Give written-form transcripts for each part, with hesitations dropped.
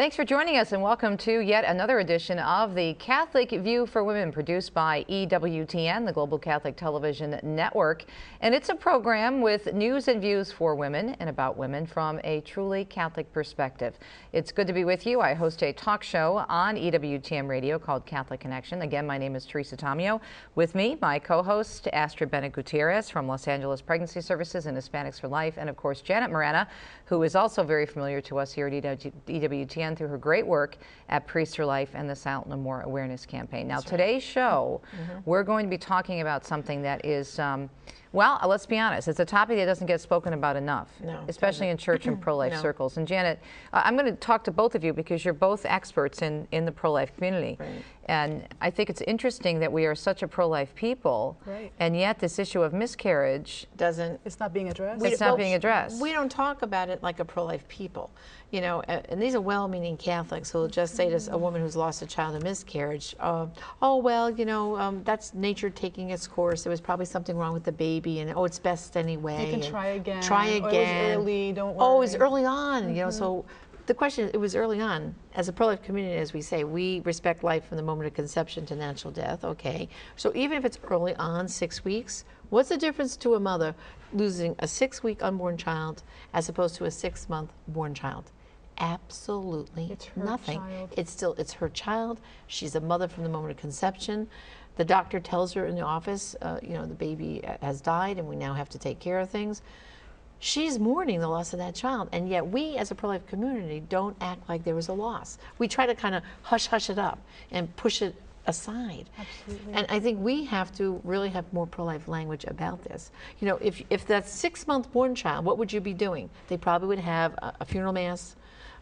Thanks for joining us and welcome to yet another edition of the Catholic View for Women, produced by EWTN, the Global Catholic Television Network. And it's a program with news and views for women and about women from a truly Catholic perspective. It's good to be with you. I host a talk show on EWTN Radio called Catholic Connection. Again, my name is Teresa Tomeo. With me, my co-host, Astrid Bennett Gutierrez from Los Angeles Pregnancy Services and Hispanics for Life, and of course, Janet Morana, who is also very familiar to us here at EWTN through her great work at Priests for Life and the Silent No More Awareness Campaign. Now, today's show, we're going to be talking about something that is, well, let's be honest, it's a topic that doesn't get spoken about enough, especially in church and pro-life circles. And Janet, I'm going to talk to both of you because you're both experts in the pro-life community. Right. And I think it's interesting that we are such a pro-life people, and yet this issue of miscarriage it's not being addressed. It's not being addressed. We don't talk about it like a pro-life people, you know. And these are well-meaning Catholics who will just say to a woman who's lost a child in miscarriage, "Oh well, you know, that's nature taking its course. There was probably something wrong with the baby, and oh, it's best anyway. You can try again. Try again. Or it was early. Don't worry. Oh, it was early on. You know, so." The question, it was early on. As a pro-life community, as we say, we respect life from the moment of conception to natural death, okay? So even if it's early on, 6 weeks, what's the difference to a mother losing a 6-week unborn child as opposed to a 6-month born child? Absolutely nothing. Child. It's her child. She's a mother from the moment of conception. The doctor tells her in the office, you know, the baby has died and we now have to take care of things. She's mourning the loss of that child, and yet we as a pro-life community don't act like there was a loss. We try to kind of hush it up and push it aside. Absolutely. And I think we have to really have more pro-life language about this. You know, if that 6-month born child, what would you be doing? They probably would have a funeral mass,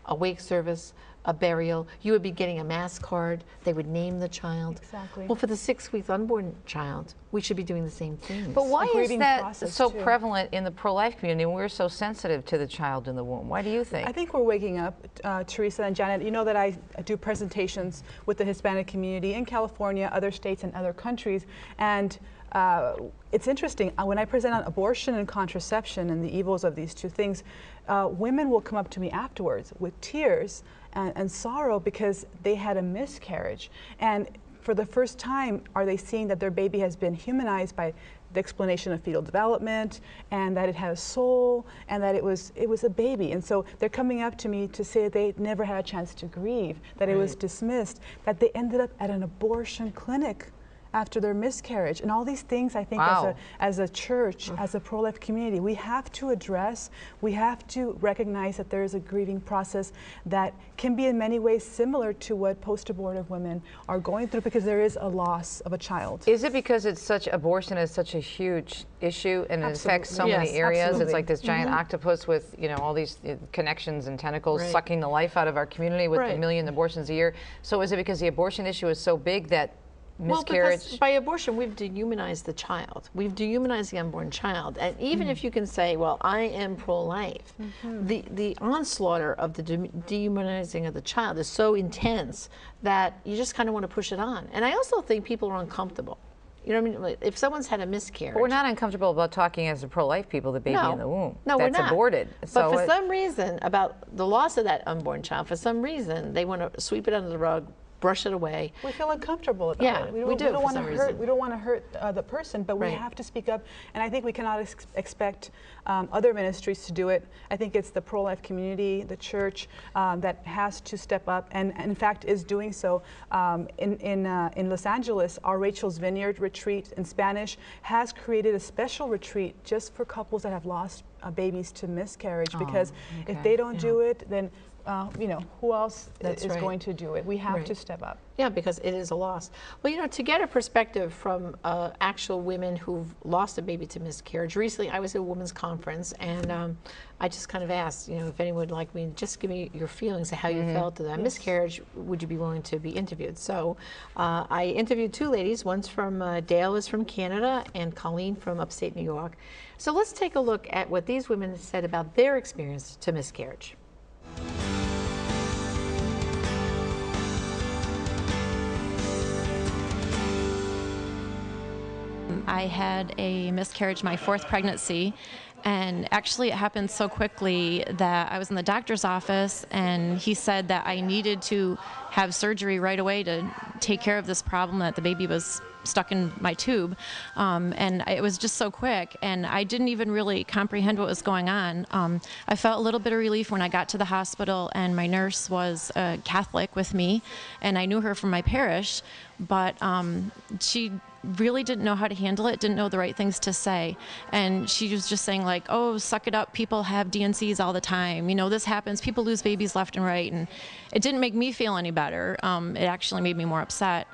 a wake service, a burial. You would be getting a mass card. They would name the child. Exactly. Well, for the 6-week unborn child, we should be doing the same thing. But why is that so too. prevalent in the pro-life community when we're so sensitive to the child in the womb? Why do you think? I think we're waking up, Teresa and Janet. You know that I do presentations with the Hispanic community in California, other states, and other countries. And it's interesting. When I present on abortion and contraception and the evils of these two things, women will come up to me afterwards with tears and sorrow because they had a miscarriage. And for the first time, are they seeing that their baby has been humanized by the explanation of fetal development, and that it had a soul, and that it was a baby. And so they're coming up to me to say they never had a chance to grieve, that it was dismissed, that they ended up at an abortion clinic after their miscarriage. And all these things, I think, as a church, as a pro-life community, we have to address, we have to recognize that there is a grieving process that can be in many ways similar to what post-abortive women are going through, because there is a loss of a child. Is it because abortion is such a huge issue and it affects so many areas? Absolutely. It's like this giant octopus with, you know, all these connections and tentacles sucking the life out of our community with a million abortions a year. So is it because the abortion issue is so big that miscarriage? Well, because by abortion, we've dehumanized the child. We've dehumanized the unborn child. And even if you can say, well, I am pro-life, the onslaught of the dehumanizing of the child is so intense that you just kind of want to push it on. And I also think people are uncomfortable. You know what I mean? If someone's had a miscarriage. But we're not uncomfortable about talking as a pro-life people, the baby in the womb. No, that's we're not. Aborted. But for some reason, about the loss of that unborn child, for some reason, they want to sweep it under the rug, brush it away. We feel uncomfortable about it. We don't want to hurt. We don't want to hurt the person, but we have to speak up. And I think we cannot expect other ministries to do it. I think it's the pro-life community, the church, that has to step up, and in fact is doing so. In Los Angeles, our Rachel's Vineyard retreat in Spanish has created a special retreat just for couples that have lost babies to miscarriage, because if they don't do it, then you know, who else is going to do it? We have to step up. Yeah, because it is a loss. Well, you know, to get a perspective from actual women who've lost a baby to miscarriage, recently I was at a women's conference, and I just kind of asked, you know, if anyone would like me, just give me your feelings of how you felt of that miscarriage. Would you be willing to be interviewed? So I interviewed two ladies. One's from, Dale is from Canada, and Colleen from upstate New York. So let's take a look at what these women said about their experience to miscarriage. I had a miscarriage, my 4th pregnancy, And actually, it happened so quickly that I was in the doctor's office, and he said that I needed to have surgery right away to take care of this problem that the baby was stuck in my tube. And it was just so quick, and I didn't even really comprehend what was going on. I felt a little bit of relief when I got to the hospital, and my nurse was a Catholic with me, and I knew her from my parish, but she really didn't know how to handle it, didn't know the right things to say. And she was just saying like, oh, suck it up, people have DNCs all the time. You know, this happens, people lose babies left and right. And it didn't make me feel any better. It actually made me more upset.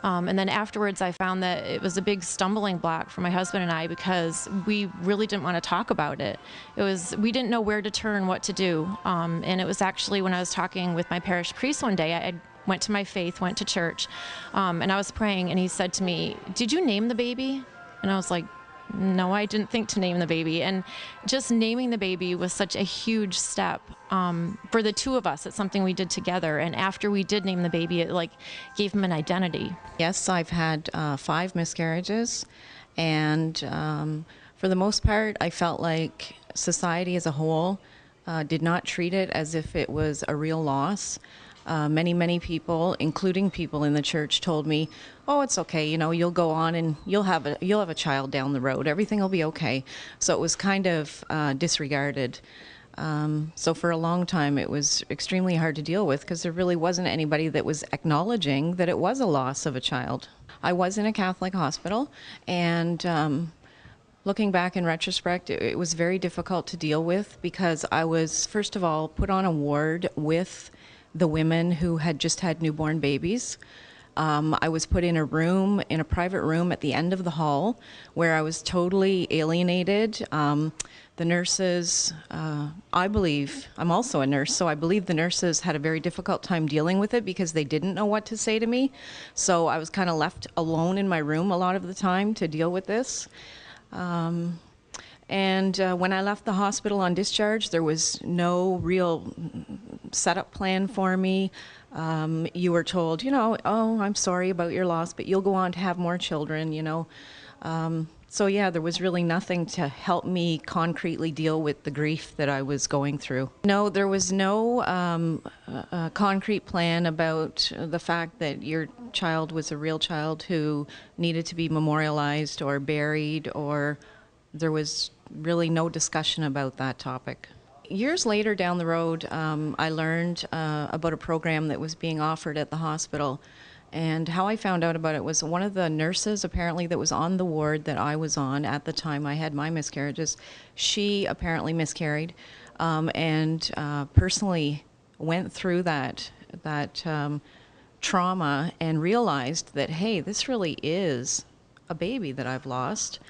And then afterwards, I found that it was a big stumbling block for my husband and I, because we really didn't want to talk about it. We didn't know where to turn, what to do. And it was actually when I was talking with my parish priest one day, I went to my faith, went to church, and I was praying, and he said to me, "Did you name the baby?" And I was like, "No, I didn't think to name the baby." And just naming the baby was such a huge step for the two of us. It's something we did together. And after we did name the baby, it like gave him an identity. Yes, I've had 5 miscarriages, and for the most part, I felt like society as a whole did not treat it as if it was a real loss. Many people, including people in the church, told me, "Oh, it's okay. You know, you'll go on and you'll have a child down the road. Everything will be okay." So it was kind of disregarded. So for a long time, it was extremely hard to deal with, because there really wasn't anybody that was acknowledging that it was a loss of a child. I was in a Catholic hospital, and looking back in retrospect, it was very difficult to deal with, because I was, first of all, put on a ward with the women who had just had newborn babies. I was put in a private room at the end of the hall, where I was totally alienated. The nurses, I believe, I'm also a nurse, so I believe the nurses had a very difficult time dealing with it, because they didn't know what to say to me. So I was kind of left alone in my room a lot of the time to deal with this. And when I left the hospital on discharge, there was no real setup plan for me. You were told, you know, "Oh, I'm sorry about your loss, but you'll go on to have more children," you know. So yeah, there was really nothing to help me concretely deal with the grief that I was going through. No, there was no concrete plan about the fact that your child was a real child who needed to be memorialized or buried, or there was really no discussion about that topic. Years later down the road, I learned about a program that was being offered at the hospital. And how I found out about it was one of the nurses, apparently, that was on the ward that I was on at the time I had my miscarriages, she apparently miscarried, and personally went through that trauma and realized that, hey, this really is a baby that I've lost.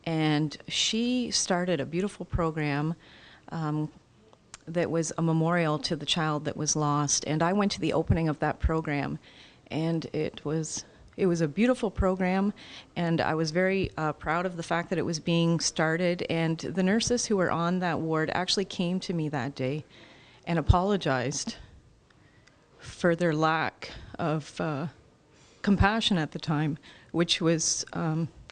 And she started a beautiful program that was a memorial to the child that was lost. And I went to the opening of that program, and it was a beautiful program, and I was very proud of the fact that it was being started. And the nurses who were on that ward actually came to me that day and apologized for their lack of compassion at the time, which was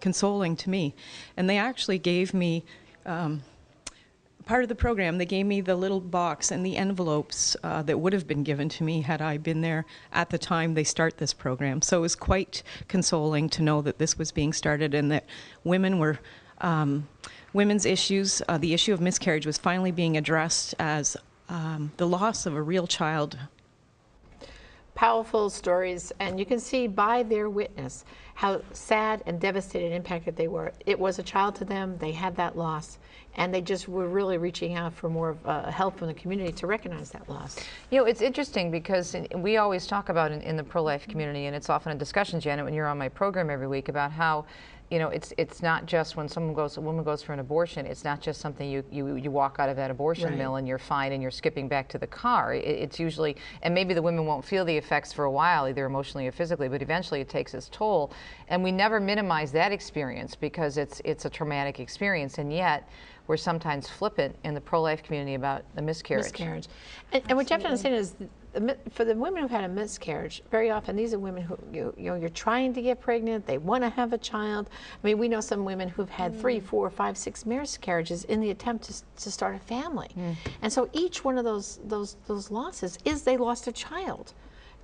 consoling to me. And they actually gave me part of the program. They gave me the little box and the envelopes that would have been given to me had I been there at the time they start this program. So it was quite consoling to know that this was being started, and that women were women's issues, the issue of miscarriage was finally being addressed as the loss of a real child. Powerful stories, and you can see by their witness how sad and devastated, impacted they were. It was a child to them. They had that loss, and they just were really reaching out for more help from the community to recognize that loss. You know, it's interesting because we always talk about in the pro-life community, and it's often a discussion, Janet, when you're on my program every week, about how, you know, it's not just when a woman goes for an abortion, it's not just something you walk out of that abortion mill and you're fine and you're skipping back to the car. It's usually, and maybe the women won't feel the effects for a while, either emotionally or physically, but eventually it takes its toll. And we never minimize that experience because it's a traumatic experience, and yet we're sometimes flippant in the pro-life community about the miscarriage. Miscarriage. And what you have to understand is, for the women who've had a miscarriage, very often these are women who, you're trying to get pregnant, they want to have a child. I mean, we know some women who've had 3, 4, 5, 6 miscarriages in the attempt to start a family. And so each one of those losses is they lost a child.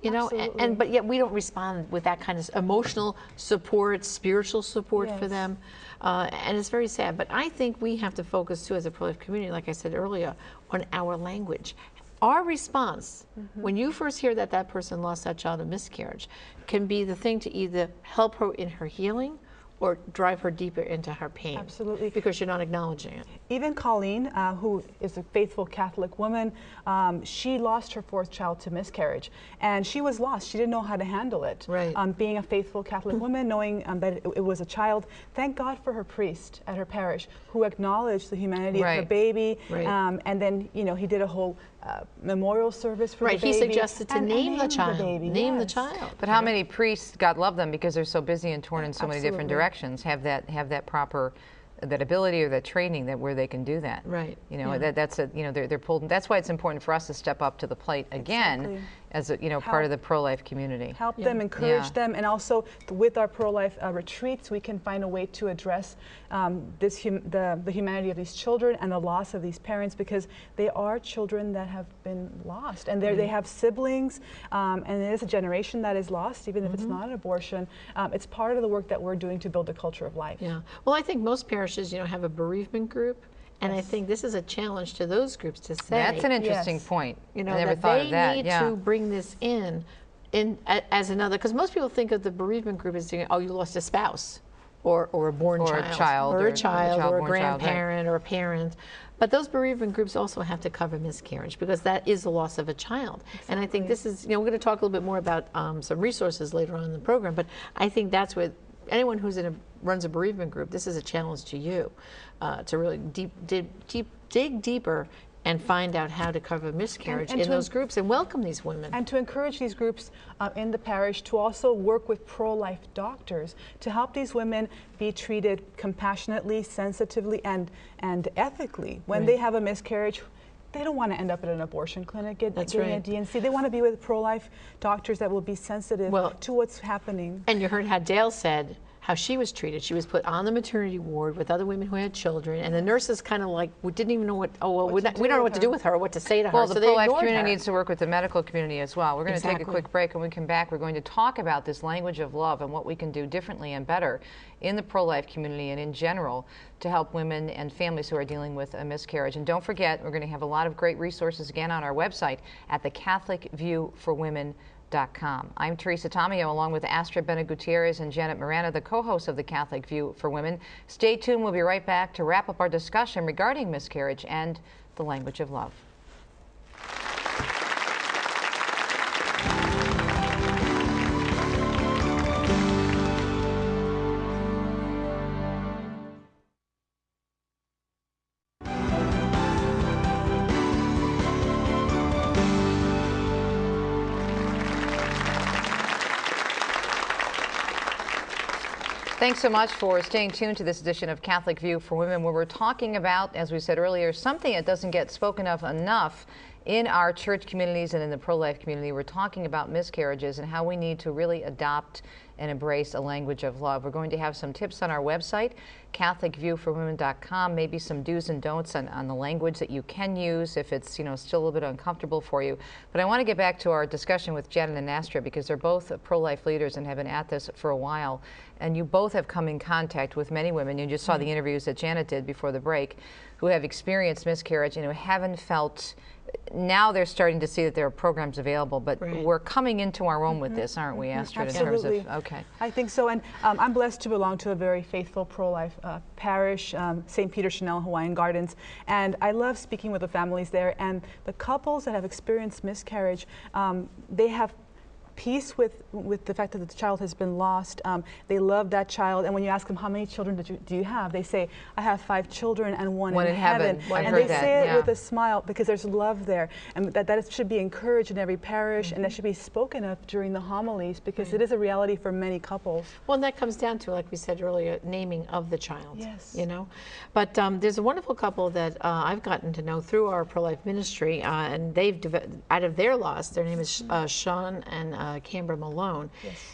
You know, but yet we don't respond with that kind of emotional support, spiritual support for them, and it's very sad. But I think we have to focus too, as a pro-life community, like I said earlier, on our language. Our response, when you first hear that that person lost that child of miscarriage, can be the thing to either help her in her healing or drive her deeper into her pain. Absolutely. Because you're not acknowledging it. Even Colleen, who is a faithful Catholic woman, she lost her 4th child to miscarriage. And she was lost. She didn't know how to handle it. Right. Being a faithful Catholic woman, knowing that it was a child. Thank God for her priest at her parish who acknowledged the humanity of her baby. Right. And then, you know, he did a whole memorial service for the baby. He suggested to name the child. Name the child. But how many priests, God love them because they're so busy and torn in so many different directions, have that proper, that ability or that training that where they can do that. Right. You know, that's a, you know, they're pulled. That's why it's important for us to step up to the plate again as a, you know, part of the pro-life community. Help them, encourage them, and also with our pro-life retreats, we can find a way to address the humanity of these children and the loss of these parents, because they are children that have been lost, and they have siblings, and it is a generation that is lost, even if it's not an abortion. It's part of the work that we're doing to build a culture of life. Yeah. Well, I think most parishes, you know, have a bereavement group. And I think this is a challenge to those groups to say. That's an interesting point. You know, I never that thought they of that. need to bring this in as another, because most people think of the bereavement group as saying, oh, you lost a spouse, or a born child, or a grandparent, or a parent. But those bereavement groups also have to cover miscarriage, because that is the loss of a child. And I think this is, you know, we're going to talk a little bit more about some resources later on in the program, but I think that's what anyone who's runs a bereavement group, this is a challenge to you, to really dig deeper and find out how to cover miscarriage in those groups and welcome these women. And to encourage these groups in the parish to also work with pro-life doctors to help these women be treated compassionately, sensitively, and ethically. When they have a miscarriage, they don't want to end up at an abortion clinic getting a D&C. They want to be with pro-life doctors that will be sensitive to what's happening. And you heard how Dale said how she was treated. She was put on the maternity ward with other women who had children, and the nurses kind of like didn't even know we don't know what to do with her or what to say to her. Well, the pro-life community needs to work with the medical community as well. We're going to take a quick break, and when we come back, we're going to talk about this language of love and what we can do differently and better in the pro-life community and in general to help women and families who are dealing with a miscarriage. And don't forget, we're going to have a lot of great resources again on our website at thecatholicviewforwomen.com. I'm Teresa Tomeo, along with Astrid Bennett-Gutierrez and Janet Miranda, the co-hosts of The Catholic View for Women. Stay tuned. We'll be right back to wrap up our discussion regarding miscarriage and the language of love. Thanks so much for staying tuned to this edition of Catholic View for Women, where we're talking about, as we said earlier, something that doesn't get spoken of enough in our church communities and in the pro-life community. We're talking about miscarriages and how we need to really adopt and embrace a language of love. We're going to have some tips on our website, CatholicViewForWomen.com, maybe some do's and don'ts on the language that you can use if it's, you know, still a little bit uncomfortable for you. But I want to get back to our discussion with Janet and Astrid, because they're both pro-life leaders and have been at this for a while. And you both have come in contact with many women. You just saw the interviews that Janet did before the break, who have experienced miscarriage and who haven't felt. Now they're starting to see that there are programs available, but we're coming into our own with this, aren't we, Astrid? Absolutely. In terms of, okay. I think so, and I'm blessed to belong to a very faithful pro-life parish, St. Peter Chanel Hawaiian Gardens, and I love speaking with the families there, and the couples that have experienced miscarriage, they have peace with the fact that the child has been lost. They love that child, and when you ask them how many children do you have, they say, I have 5 children and one in heaven. And they say it with a smile because there's love there, and that should be encouraged in every parish, and that should be spoken of during the homilies, because it is a reality for many couples. Well, and that comes down to, like we said earlier, naming of the child. Yes. You know, but there's a wonderful couple that I've gotten to know through our pro-life ministry, and they've out of their loss, their name is Sean and Canberra Malone,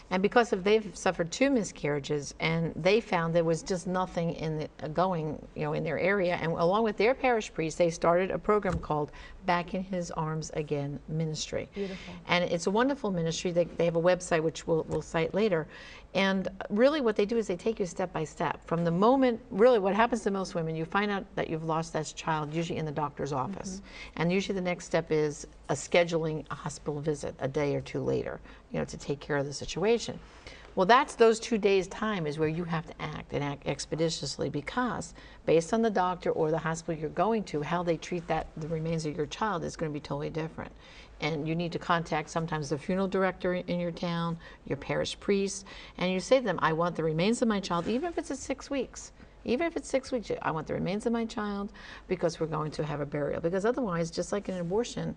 and because they've suffered 2 miscarriages, and they found there was just nothing in in their area, and along with their parish priest, they started a program called Back in His Arms Again Ministry. Beautiful. And it's a wonderful ministry. They have a website which we'll cite later. And really what they do is they take you step by step. From the moment, really what happens to most women, you find out that you've lost that child, usually in the doctor's office. And usually the next step is scheduling a hospital visit a day or 2 later, to take care of the situation. Well, those 2 days' time is where you have to act, and act expeditiously, because based on the doctor or the hospital you're going to, how they treat the remains of your child is going to be totally different. And you need to contact sometimes the funeral director in your town, your parish priest, and you say to them, I want the remains of my child, even if it's at 6 weeks. Even if it's 6 weeks, I want the remains of my child, because we're going to have a burial. Because otherwise, just like in an abortion,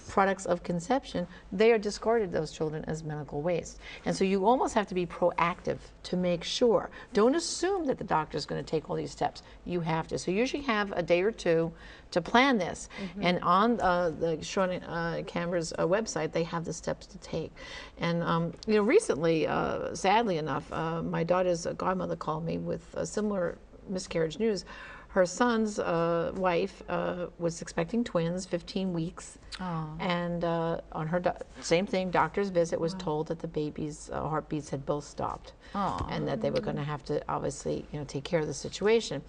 products of conception, they are discarded, those children, as medical waste. And so you almost have to be proactive to make sure. Don't assume that the doctor's going to take all these steps. You have to. So you usually have a day or 2 to plan this. And on the Sean Canberra's website, they have the steps to take. And recently, sadly enough, my daughter's godmother called me with a similar miscarriage news. Her son's wife was expecting twins, 15 weeks, and on her same thing, doctor's visit, was told that the baby's heartbeats had both stopped, and that they were going to have to obviously take care of the situation.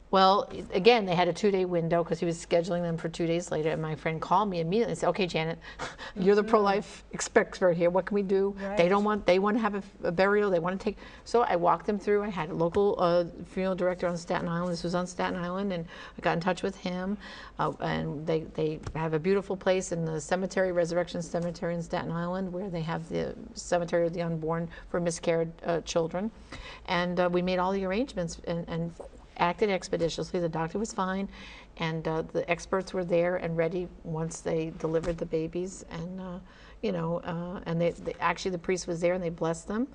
Well, again, they had a 2-day window because he was scheduling them for 2 days later, and my friend called me immediately and said, okay, Janet, you're the pro-life expert here. What can we do? Right. They want to have a burial. They want to take. So I walked them through. I had a local funeral director on Staten Island. This was on Staten Island, and I got in touch with him. And they have a beautiful place in the cemetery, Resurrection Cemetery in Staten Island, where they have the cemetery of the unborn for miscarried children. And we made all the arrangements and acted expeditiously. The doctor was fine, and the experts were there and ready once they delivered the babies. And and they actually, the priest was there and they blessed them,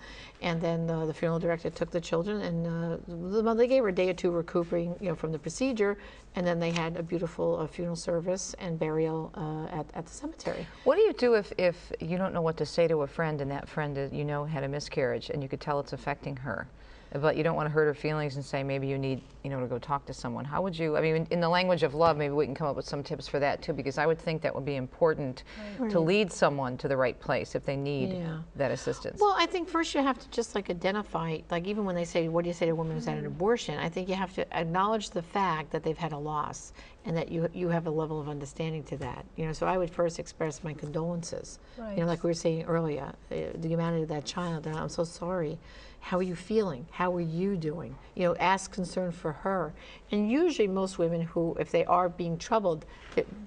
and then the funeral director took the children, and they gave her a day or 2 recuperating from the procedure, and then they had a beautiful funeral service and burial at the cemetery. What do you do if you don't know what to say to a friend, and that friend had a miscarriage, and you could tell it's affecting her, but you don't want to hurt her feelings and say maybe you need to go talk to someone? How would you, in the language of love, maybe we can come up with some tips for that too, because I would think that would be important to lead someone to the right place if they need that assistance. Well, I think first you have to just identify, even when they say, what do you say to a woman who's had an abortion? I think you have to acknowledge the fact that they've had a loss, and that you have a level of understanding to that. So I would first express my condolences. Right. Like we were saying earlier, the humanity of that child, and I'm so sorry. How are you feeling? How are you doing? Ask concern for her. And usually most women who, if they are being troubled,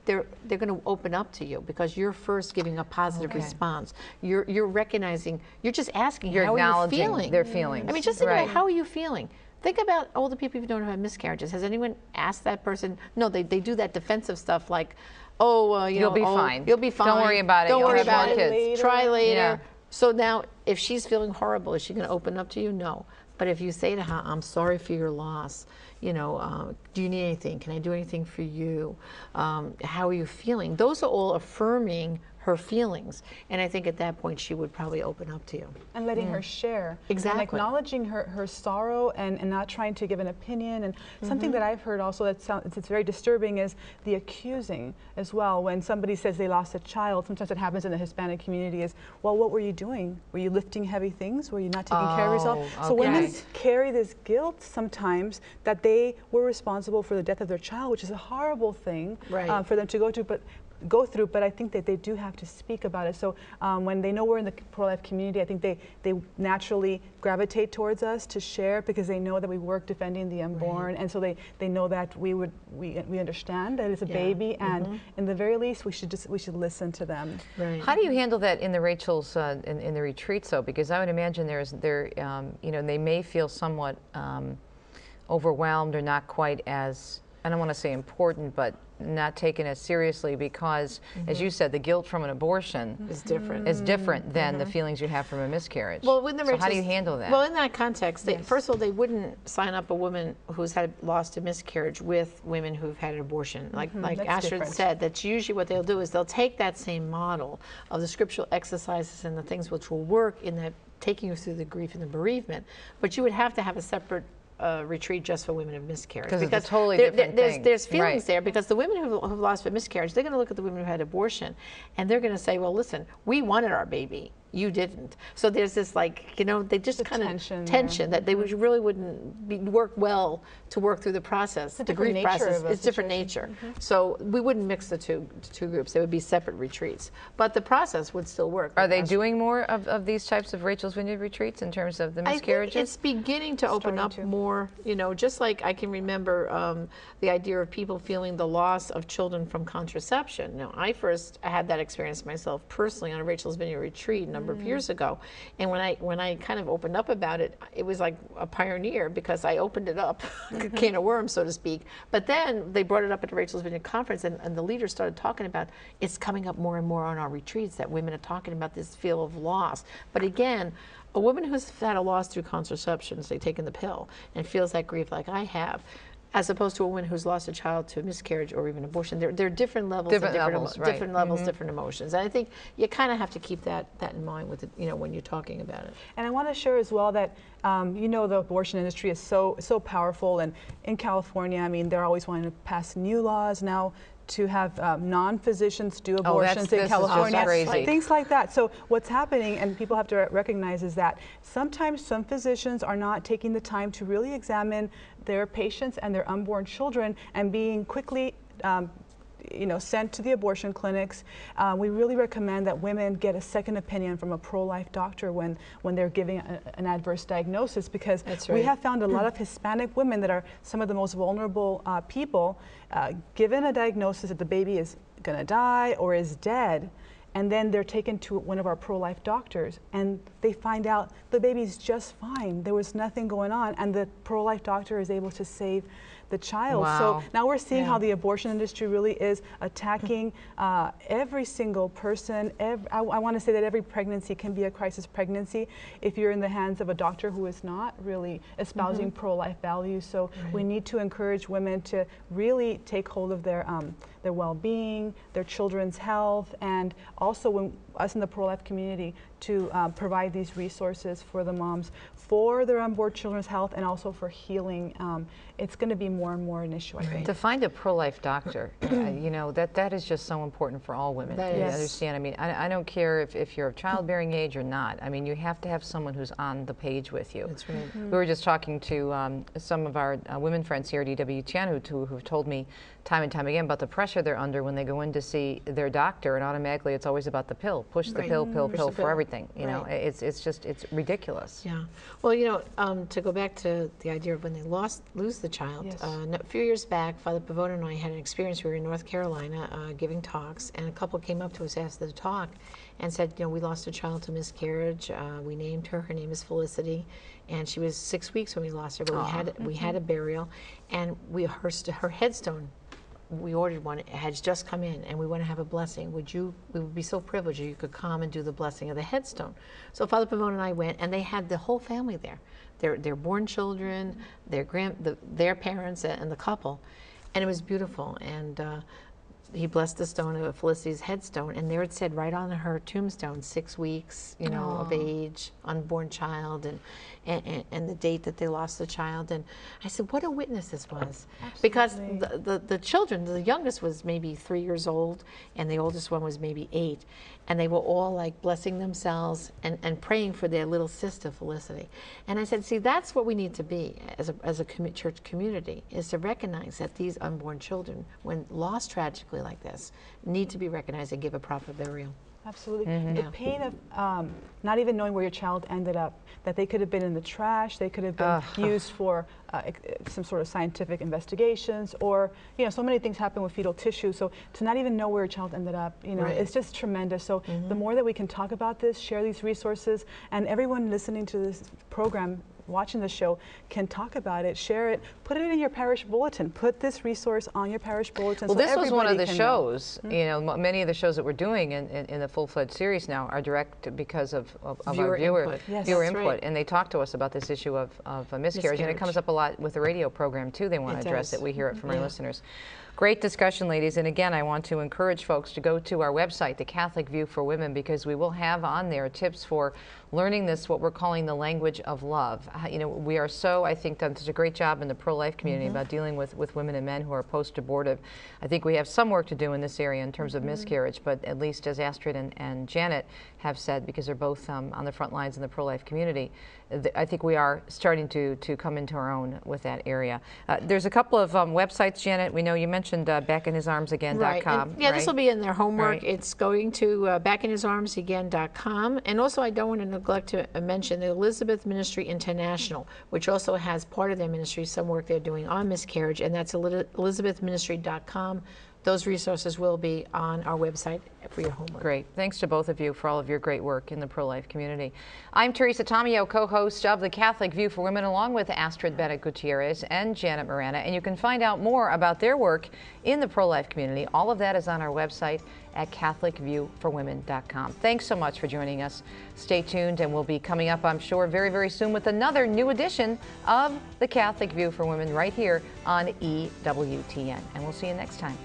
they're going to open up to you, because you're first giving a positive response. You're recognizing, you're just asking, you're how are you acknowledging feeling? their feelings. Just think about, how are you feeling? Think about all the people who don't have miscarriages. Has anyone asked that person? No, they do that defensive stuff like, you'll be fine. You'll be fine. Don't worry about it. Don't You'll worry have about more it. kids. Try later. Yeah. So now, if she's feeling horrible, is she going to open up to you? No. But if you say to her, I'm sorry for your loss, do you need anything? Can I do anything for you? How are you feeling? Those are all affirming her feelings. And I think at that point she would probably open up to you. And letting her share. Exactly. And acknowledging her sorrow, and not trying to give an opinion. And something that I've heard also it's very disturbing is the accusing as well. When somebody says they lost a child, sometimes it happens in the Hispanic community is, well, what were you doing? Were you lifting heavy things? Were you not taking care of yourself? So women carry this guilt sometimes that they were responsible for the death of their child, which is a horrible thing for them to go to. But go through, but I think that they do have to speak about it. So when they know we're in the pro-life community, I think they naturally gravitate towards us to share, because they know that we work defending the unborn, and so they know that we understand that it's a baby, and in the very least we should listen to them. Right. How do you handle that in the Rachel's in the retreats though? Because I would imagine you know, they may feel somewhat overwhelmed or not quite as, I don't want to say important, but not taken as seriously because, as you said, the guilt from an abortion Is different. is different than the feelings you have from a miscarriage. Well, when the so how do you Rachel's- handle that? Well, in that context, first of all, they wouldn't sign up a woman who's lost a miscarriage with women who've had an abortion. Like That's Astrid different. said, that's usually what they'll do is they'll take that same model of the scriptural exercises and the things which will work in that taking you through the grief and the bereavement, but you would have to have a separate retreat just for women of miscarriage. 'Cause it's a totally different thing. There's feelings Right. there, because the women who've lost a miscarriage, they're going to look at the women who had abortion, and they're going to say, well, listen, we wanted our baby. You didn't. So there's this, like, you know, they just kind of tension that they really wouldn't work well to work through the process. The different grief nature process of a is different nature. So we wouldn't mix the two groups. They would be separate retreats. But the process would still work. Are they doing more of these types of Rachel's Vineyard retreats in terms of the miscarriages? I think it's beginning to open up more, you know, just like I can remember the idea of people feeling the loss of children from contraception. Now, I first had that experience myself personally on a Rachel's Vineyard retreat a number of years ago. And when I kind of opened up about it, it was like a pioneer, because I opened it up, a can of worms, so to speak. But then they brought it up at the Rachel's Vineyard conference, and the leaders started talking about it's coming up more and more on our retreats, that women are talking about this feel of loss. But again, a woman who's had a loss through contraception, say taking the pill, and feels that grief like I have, as opposed to a woman who's lost a child to a miscarriage or even abortion. There are different levels, Different levels, right. different levels, different emotions. And I think you kind of have to keep that in mind with it, you know, when you're talking about it. And I want to share as well that you know, the abortion industry is so powerful, and in California, I mean, they're always wanting to pass new laws now to have non-physicians do abortions in this is just California, crazy. things like that. So what's happening, and people have to recognize, is that sometimes some physicians are not taking the time to really examine their patients and their unborn children, and being quickly you know, sent to the abortion clinics. We really recommend that women get a second opinion from a pro-life doctor when they're giving an adverse diagnosis, because we have found a lot of Hispanic women that are some of the most vulnerable people, given a diagnosis that the baby is going to die or is dead, and then they're taken to one of our pro-life doctors, and they find out the baby's just fine. There was nothing going on, and the pro-life doctor is able to save the child. Wow. So now we're seeing how the abortion industry really is attacking every single person. I want to say that every pregnancy can be a crisis pregnancy if you're in the hands of a doctor who is not really espousing pro-life values. So we need to encourage women to really take hold of their well-being, their children's health, and also when us in the pro-life community to provide these resources for the moms for their unborn children's health and also for healing. It's going to be more and more an issue, I think. To find a pro-life doctor, you know, that is just so important for all women. That You is. understand? I mean, I don't care if you're of childbearing age or not. I mean, you have to have someone who's on the page with you. That's right. We were just talking to some of our women friends here at EWTN who've told me time and time again about the pressure they're under when they go in to see their doctor, and automatically it's always about the pill. Push the pill, pill, Push pill the for pill. everything. You know, Right. it's ridiculous. Yeah. Well, you know, to go back to the idea of when they lose the child, Yes. a few years back, Father Pavone and I had an experience. We were in North Carolina giving talks, and a couple came up to us after the talk and said, you know, we lost a child to miscarriage. We named her. Her name is Felicity, and she was 6 weeks when we lost her. But we had a burial, and her headstone. We ordered one. It had just come in, and we want to have a blessing. We would be so privileged if you could come and do the blessing of the headstone. So Father Pavone and I went, and they had the whole family there, their born children, their parents, and the couple, and it was beautiful. And he blessed the stone of Felicity's headstone, and there it said right on her tombstone, 6 weeks, you know, of age, unborn child, and the date that they lost the child. And I said, what a witness this was. Because the children, the youngest was maybe 3 years old, and the oldest one was maybe 8. And they were all like blessing themselves and praying for their little sister, Felicity. And I said, see, that's what we need to be as a church community, is to recognize that these unborn children, when lost tragically like this need to be recognized and give a proper burial. Absolutely. The pain of not even knowing where your child ended up, that they could have been in the trash, they could have been used for some sort of scientific investigations, or, you know, so many things happen with fetal tissue. So to not even know where your child ended up, you know, it's just tremendous. So the more that we can talk about this, share these resources, and everyone listening to this program, watching the show, can talk about it, share it, put it in your parish bulletin, put this resource on your parish bulletin. Well, so this was one of the everybody can shows, you know, many of the shows that we're doing in the full-fledged series now are direct because of our viewer input. Yes. viewer That's input. right. And they talk to us about this issue of a miscarriage, and it comes up a lot with the radio program too. They want It to address does. it. We hear it from our Yeah. listeners. Great discussion, ladies. And again, I want to encourage folks to go to our website, The Catholic View for Women, because we will have on there tips for learning this, what we're calling the language of love. You know, we are so, I think, done such a great job in the pro-life community about dealing with women and men who are post-abortive. I think we have some work to do in this area in terms of miscarriage, but at least as Astrid and Janet have said, because they're both on the front lines in the pro-life community, I think we are starting to come into our own with that area. There's a couple of websites, Janet. We know you mentioned backinhisarmsagain.com. Right. And, yeah, this will be in their homework. Right. It's going to backinhisarmsagain.com. And also, I don't want to neglect to mention the Elizabeth Ministry International, which also has part of their ministry, some work they're doing on miscarriage, and that's elizabethministry.com. Those resources will be on our website for your homework. Great. Thanks to both of you for all of your great work in the pro-life community. I'm Teresa Tomeo, co-host of The Catholic View for Women, along with Astrid Bennett Gutierrez and Janet Marana. And you can find out more about their work in the pro-life community. All of that is on our website at CatholicViewForWomen.com. Thanks so much for joining us. Stay tuned, and we'll be coming up, I'm sure, very, very soon with another new edition of The Catholic View for Women right here on EWTN. And we'll see you next time.